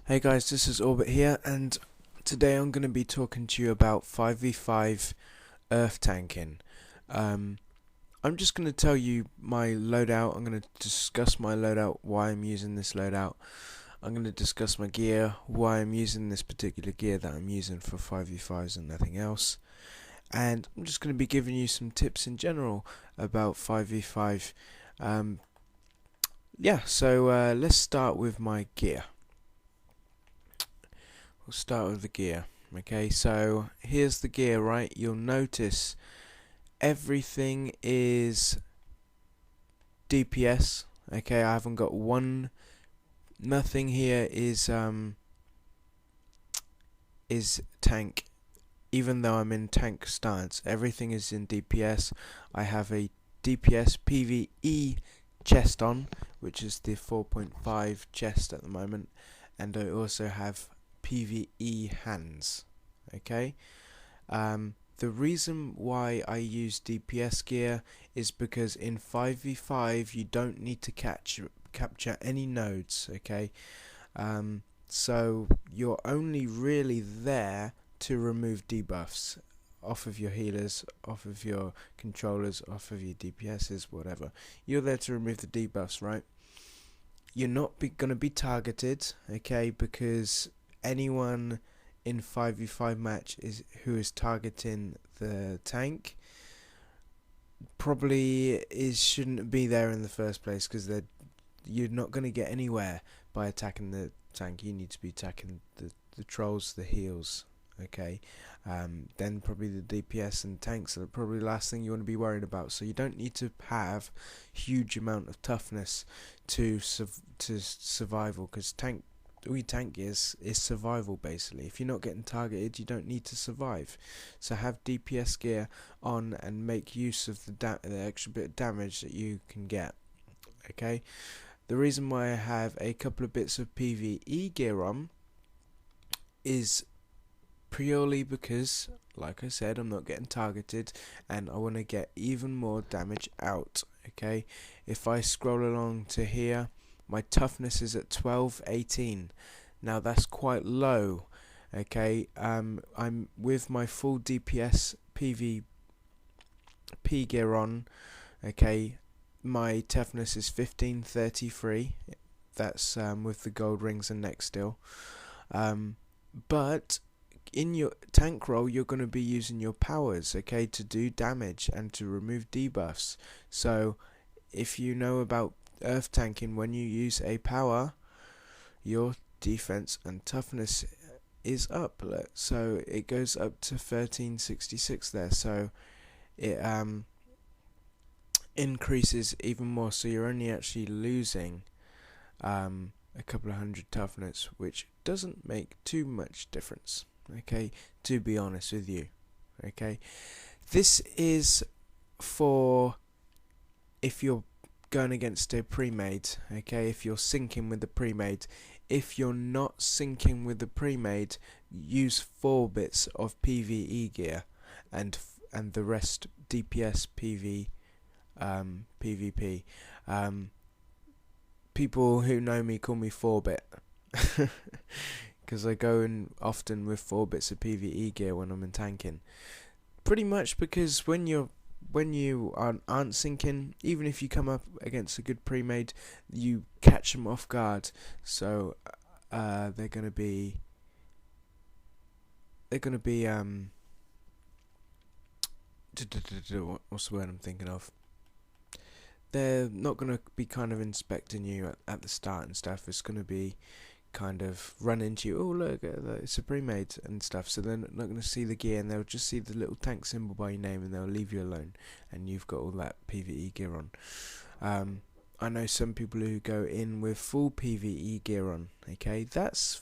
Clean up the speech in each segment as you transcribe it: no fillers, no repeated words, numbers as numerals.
Hey guys, this is Orbit here, and today I'm going to be talking to you about 5v5 earth tanking. I'm just going to tell you my loadout. I'm going to discuss my loadout, why I'm using this loadout. I'm going to discuss my gear, why I'm using this particular gear that I'm using for 5v5s and nothing else. And I'm just going to be giving you some tips in general about 5v5. So let's start with my gear. We'll start with the gear. Okay, so here's the gear, right? You'll notice everything is DPS. Okay, I haven't got nothing here is tank. Even though I'm in tank stance, everything is in DPS. I have a DPS PvE chest on, which is the 4.5 chest at the moment, and I also have PvE hands. Okay, the reason why I use DPS gear is because in 5v5 you don't need to capture any nodes. Okay, so you're only really there to remove debuffs off of your healers, off of your controllers, off of your DPSs, whatever. You're there to remove the debuffs, right? You're not going to be targeted, okay, because anyone in 5v5 match who is targeting the tank probably shouldn't be there in the first place, because you're not going to get anywhere by attacking the tank. You need to be attacking the trolls, the heals, okay. Then probably the DPS and tanks are probably the last thing you want to be worried about. So you don't need to have huge amount of toughness to survival, because all your tank gear is survival basically. If you're not getting targeted, you don't need to survive. So have DPS gear on and make use of the extra bit of damage that you can get. Okay. The reason why I have a couple of bits of PvE gear on is purely because, like I said, I'm not getting targeted and I want to get even more damage out. Okay, if I scroll along to here, my toughness is at 1218. Now that's quite low. Okay, I'm with my full DPS PvP gear on. Okay, my toughness is 1533. That's with the gold rings and neck steel. But in your tank role, you're going to be using your powers, okay, to do damage and to remove debuffs. So if you know about earth tanking, when you use a power, your defense and toughness is up. So it goes up to 1366 there. So it increases even more. So you're only actually losing a couple of hundred toughness, which doesn't make too much difference, okay, to be honest with you. Okay, this is for if you're going against a pre-made, okay, if you're syncing with the pre-made. If you're not syncing with the pre-made, use 4 bits of PvE gear and the rest DPS PvP. People who know me call me 4-bit because I go in often with 4 bits of PvE gear when I'm in tanking. Pretty much because when you aren't syncing, even if you come up against a good pre-made, you catch them off guard. So they're gonna be what's the word I'm thinking of? They're not going to be kind of inspecting you at the start and stuff. It's going to be kind of run into you. Oh, look, it's a pre-made and stuff. So they're not going to see the gear, and they'll just see the little tank symbol by your name, and they'll leave you alone. And you've got all that PvE gear on. I know some people who go in with full PvE gear on. Okay, that's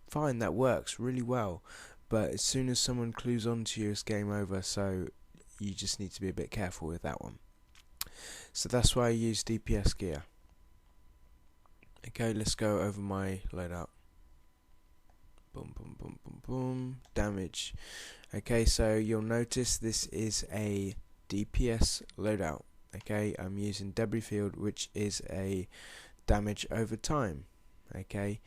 fine. That works really well. But as soon as someone clues onto you, it's game over. So you just need to be a bit careful with that one. So that's why I use DPS gear. Okay, let's go over my loadout. Boom, boom, boom, boom, boom. Damage. Okay, so you'll notice this is a DPS loadout. Okay, I'm using debris field, which is a damage over time. Okay,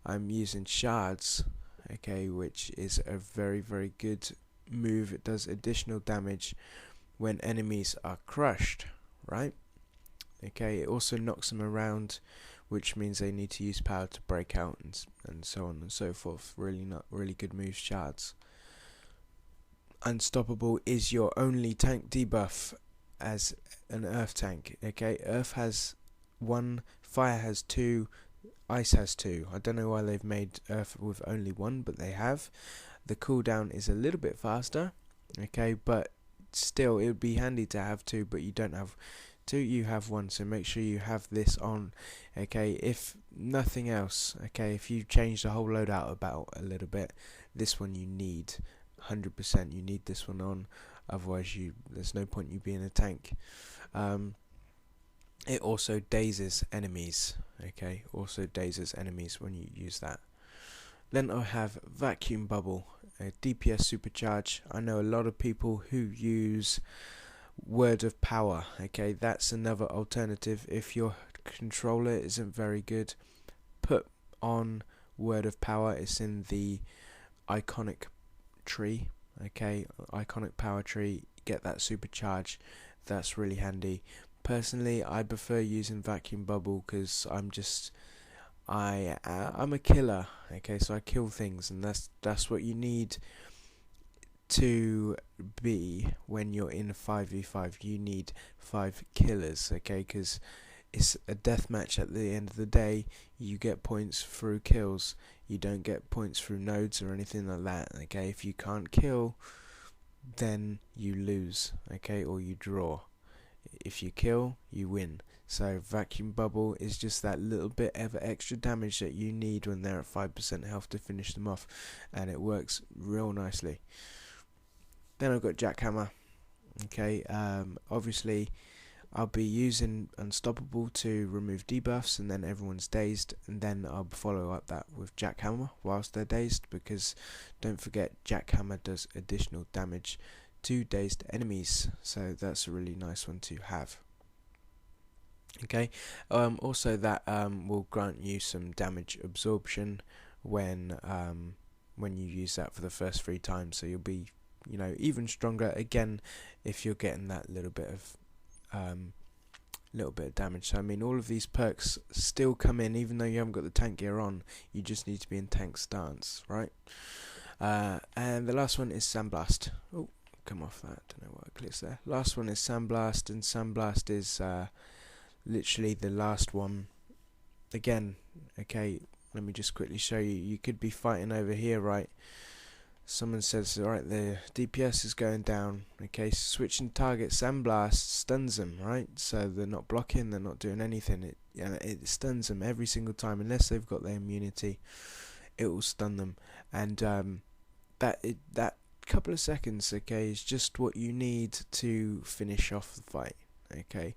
I'm using shards, okay, which is a very good move. It does additional damage when enemies are crushed, right? Okay, it also knocks them around, which means they need to use power to break out and so on and so forth. Really good move, shards. Unstoppable is your only tank debuff as an earth tank. Okay, earth has 1, fire has 2, ice has 2. I don't know why they've made earth with only 1, but they have. The cooldown is a little bit faster, okay, but still it would be handy to have 2, but you don't have 2, you have 1, so make sure you have this on, okay. If nothing else, okay, if you change the whole loadout about a little bit, this one you need 100%. You need this one on, otherwise there's no point you being a tank. It also dazes enemies, okay, also dazes enemies when you use that. Then I have vacuum bubble, a DPS supercharge. I know a lot of people who use word of power, okay, that's another alternative. If your controller isn't very good, put on word of power. It's in the iconic tree, okay, iconic power tree. Get that supercharge, that's really handy. Personally, I prefer using vacuum bubble because I'm a killer, okay, so I kill things, and that's what you need to be when you're in a 5v5. You need 5 killers, okay, because it's a deathmatch. At the end of the day, you get points through kills, you don't get points through nodes or anything like that, okay. If you can't kill, then you lose, okay, or you draw. If you kill, you win. So vacuum bubble is just that little bit of extra damage that you need when they're at 5% health to finish them off, and it works real nicely. Then I've got jackhammer, okay. Obviously I'll be using unstoppable to remove debuffs, and then everyone's dazed, and then I'll follow up that with jackhammer whilst they're dazed, because don't forget jackhammer does additional damage to dazed enemies, so that's a really nice one to have. Okay, also that will grant you some damage absorption when you use that for the first 3 times, so you'll be, you know, even stronger again if you're getting that little bit of damage. So I mean, all of these perks still come in even though you haven't got the tank gear on. You just need to be in tank stance, right? And the last one is sandblast. Oh, come off that, don't know what I clicked there. Last one is sandblast, and sandblast is literally the last one again. Okay, let me just quickly show you. You could be fighting over here, right? Someone says, alright, the DPS is going down, okay, switching target, sandblast stuns them, right? So they're not blocking, they're not doing anything, it stuns them every single time. Unless they've got their immunity, it will stun them, and that couple of seconds, okay, is just what you need to finish off the fight, okay.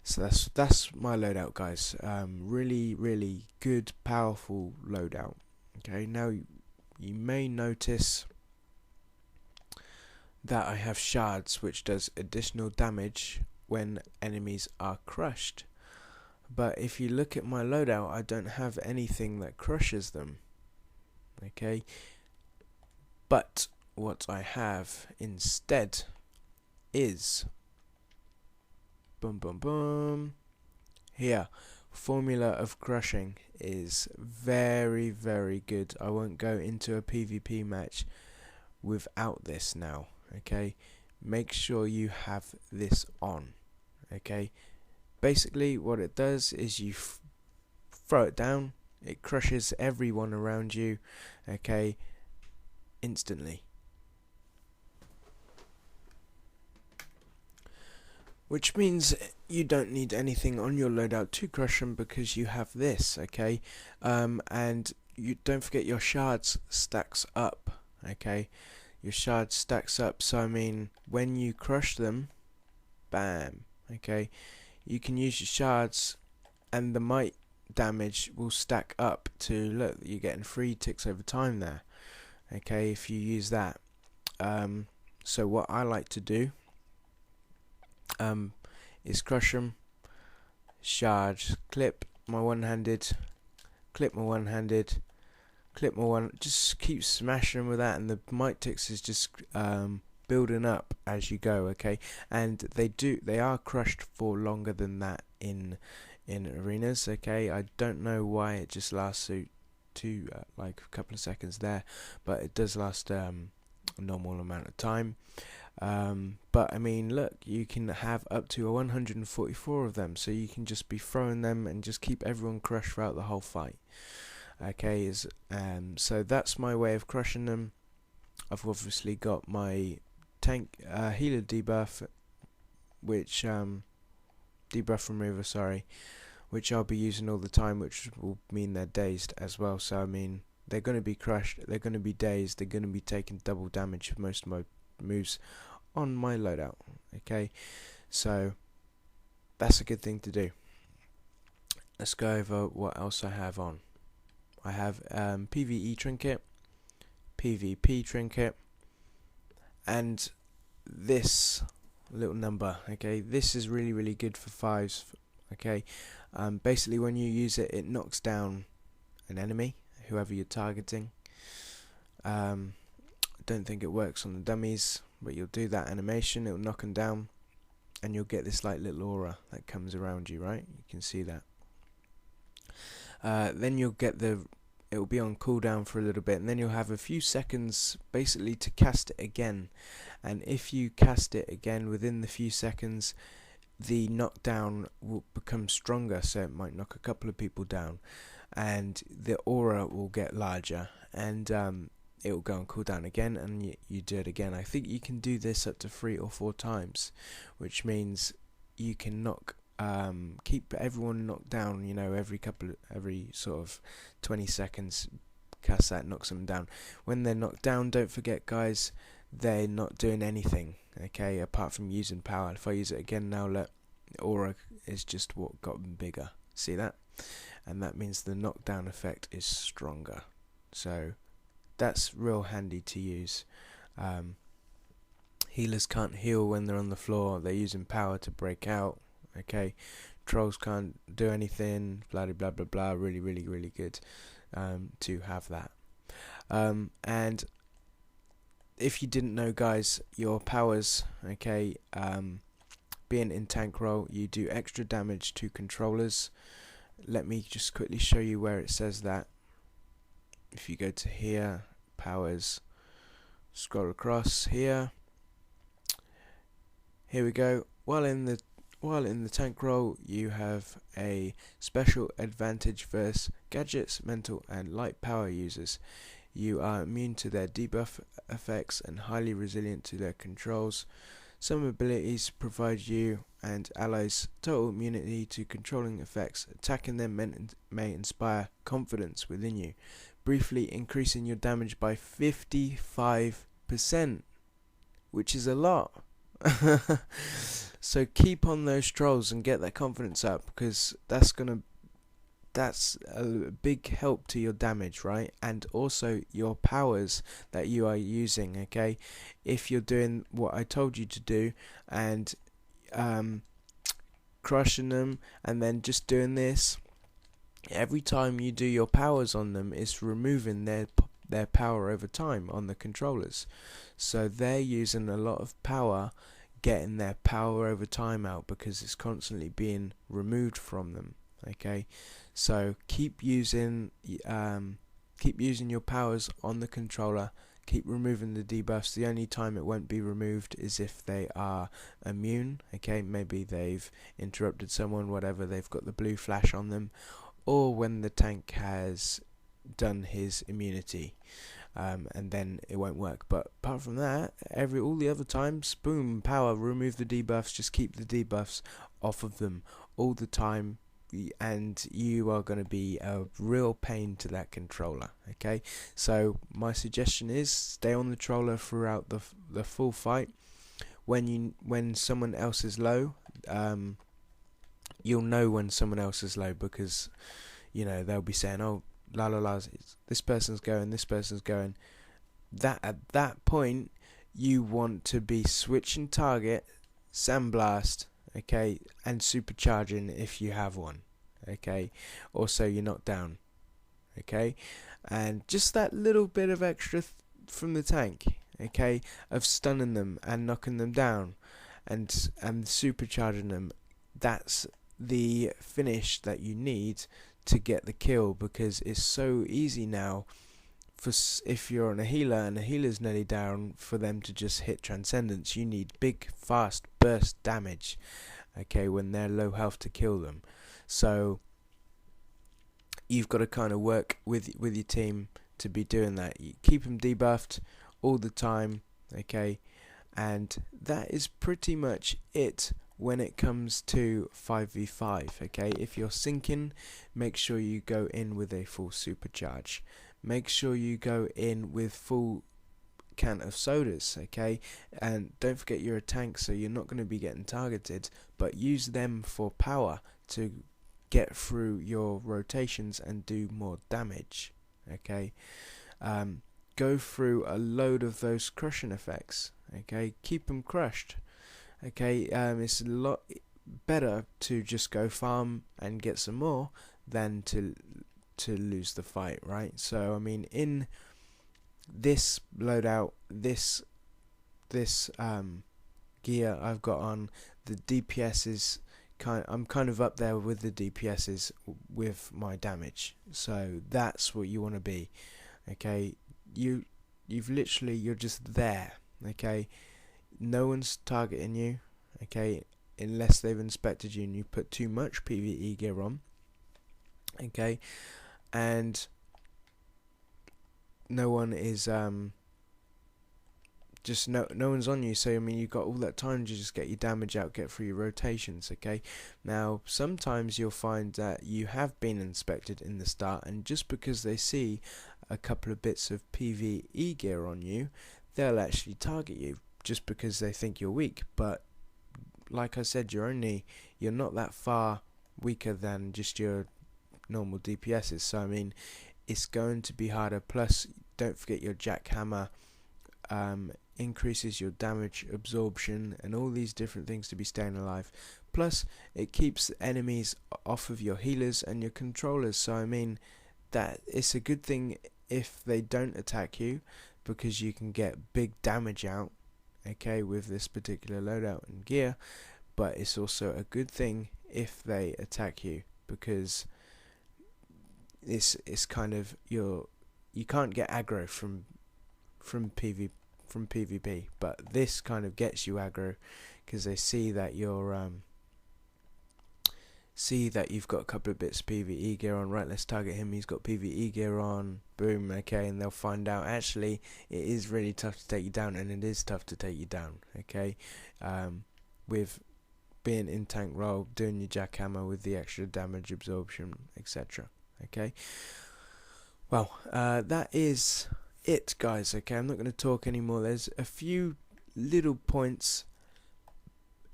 So that's my loadout, guys. Really good, powerful loadout. Okay, now you may notice that I have shards, which does additional damage when enemies are crushed. But if you look at my loadout, I don't have anything that crushes them. Okay, but what I have instead is here, formula of crushing is very good. I won't go into a PvP match without this now, okay. Make sure you have this on, okay. Basically what it does is you throw it down, it crushes everyone around you, okay, instantly. Which means you don't need anything on your loadout to crush them because you have this, okay? And you don't forget your shards stacks up, okay? Your shards stacks up, so I mean, when you crush them, bam, okay? You can use your shards, and the might damage will stack up to, look, you're getting 3 ticks over time there, okay, if you use that. So what I like to do is crush them, charge, clip my one-handed, clip my one-handed, clip my one, just keep smashing them with that, and the might ticks is just building up as you go, okay? And they are crushed for longer than that in arenas, okay? I don't know why it just lasts to like a couple of seconds there, but it does last a normal amount of time. But I mean, look, you can have up to 144 of them, so you can just be throwing them and just keep everyone crushed throughout the whole fight. Okay, so that's my way of crushing them. I've obviously got my tank healer debuff, which debuff remover, sorry, which I'll be using all the time, which will mean they're dazed as well. So I mean, they're going to be crushed, they're going to be dazed, they're going to be taking double damage for most of my moves on my loadout. Okay, so that's a good thing to do. Let's go over what else I have on. I have PvE trinket, PvP trinket, and this little number. Okay, this is really good for 5s. Okay, basically when you use it, it knocks down an enemy, whoever you're targeting. I don't think it works on the dummies, but you'll do that animation, it'll knock them down, and you'll get this like little aura that comes around you, right? You can see that. Then you'll get it'll be on cooldown for a little bit, and then you'll have a few seconds basically to cast it again. And if you cast it again within the few seconds, the knockdown will become stronger, so it might knock a couple of people down, and the aura will get larger, and it will go on cooldown again, and you do it again. I think you can do this up to 3 or 4 times, which means you can keep everyone knocked down, you know, every sort of 20 seconds, cast that, knocks them down. When they're knocked down, don't forget, guys, they're not doing anything, okay, apart from using power. If I use it again now, look, aura is just what got them bigger. See that? And that means the knockdown effect is stronger. So that's real handy to use. Healers can't heal when they're on the floor. They're using power to break out. Okay, trolls can't do anything. Blah blah blah blah. Really good to have that. And if you didn't know, guys, your powers, okay, being in tank role, you do extra damage to controllers. Let me just quickly show you where it says that. If you go to here, powers, scroll across here. Here we go. While in the tank role, you have a special advantage versus gadgets, mental, and light power users. You are immune to their debuff effects and highly resilient to their controls. Some abilities provide you and allies total immunity to controlling effects. Attacking them may inspire confidence within you, briefly increasing your damage by 55%, which is a lot. So keep on those trolls and get that confidence up, because that's a big help to your damage, right? And also your powers that you are using, okay? If you're doing what I told you to do and crushing them and then just doing this, every time you do your powers on them, it's removing their power over time on the controllers. So they're using a lot of power, getting their power over time out, because it's constantly being removed from them. Okay, so keep using your powers on the controller. Keep removing the debuffs. The only time it won't be removed is if they are immune. Okay, maybe they've interrupted someone, whatever, they've got the blue flash on them, or when the tank has done his immunity, and then it won't work. But apart from that, all the other times, boom, power, remove the debuffs. Just keep the debuffs off of them all the time, and you are going to be a real pain to that controller. Okay, so my suggestion is stay on the controller throughout the full fight. When someone else is low, you'll know when someone else is low, because you know they'll be saying, oh, la la la, this person's going, that at that point you want to be switching target, sandblast, and supercharging if you have one. Okay, also you're knocked down. okay, and just that little bit of extra from the tank, okay, of stunning them and knocking them down and supercharging them, that's the finish that you need to get the kill, because it's so easy now for if you're on a healer and a healer's nearly down, for them to just hit transcendence. You need big fast burst damage, okay, when they're low health to kill them. So you've got to kind of work with your team to be doing that. You keep them debuffed all the time, okay, and that is pretty much it when it comes to 5v5, okay. If you're sinking, make sure you go in with a full supercharge. Make sure you go in with full can of sodas, okay, and don't forget you're a tank, so you're not going to be getting targeted, but use them for power to get through your rotations and do more damage, okay. Go through a load of those crushing effects, okay, keep them crushed, okay. It's a lot better to just go farm and get some more than to lose the fight, right? So I mean, in this loadout, this gear I've got on, the DPS is I'm kind of up there with the DPSs with my damage, so that's what you want to be, okay. You're just there, okay. No one's targeting you, okay, unless they've inspected you and you put too much PvE gear on, okay, and no one is just no one's on you. So I mean, you've got all that time to just get your damage out, get through your rotations, okay. Now sometimes you'll find that you have been inspected in the start, and just because they see a couple of bits of PvE gear on you, they'll actually target you just because they think you're weak. But like I said, you're not that far weaker than just your normal DPSs, so I mean, it's going to be harder. Plus, don't forget your jackhammer increases your damage absorption and all these different things to be staying alive. Plus, it keeps enemies off of your healers and your controllers, so I mean, that it's a good thing if they don't attack you, because you can get big damage out, okay, with this particular loadout and gear. But it's also a good thing if they attack you, because it's kind of you can't get aggro from PvP, but this kind of gets you aggro because they see that you're see that you've got a couple of bits of PvE gear on. Right, let's target him, he's got PvE gear on, boom, okay, and they'll find out actually it is really tough to take you down, and it is tough to take you down, okay, with being in tank role, doing your jackhammer with the extra damage absorption, etc. Okay, well, that is it, guys, okay. I'm not going to talk anymore. There's a few little points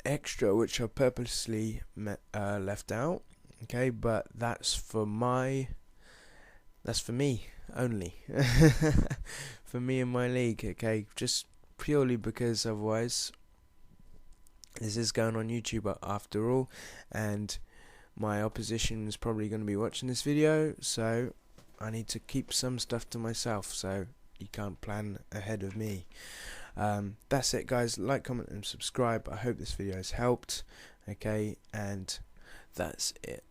extra which are purposely left out, okay, but that's for me only. For me and my league, okay, just purely because otherwise this is going on YouTube after all, and my opposition is probably going to be watching this video, so I need to keep some stuff to myself, so you can't plan ahead of me. That's it, guys. Like, comment and subscribe. I hope this video has helped, okay, and that's it.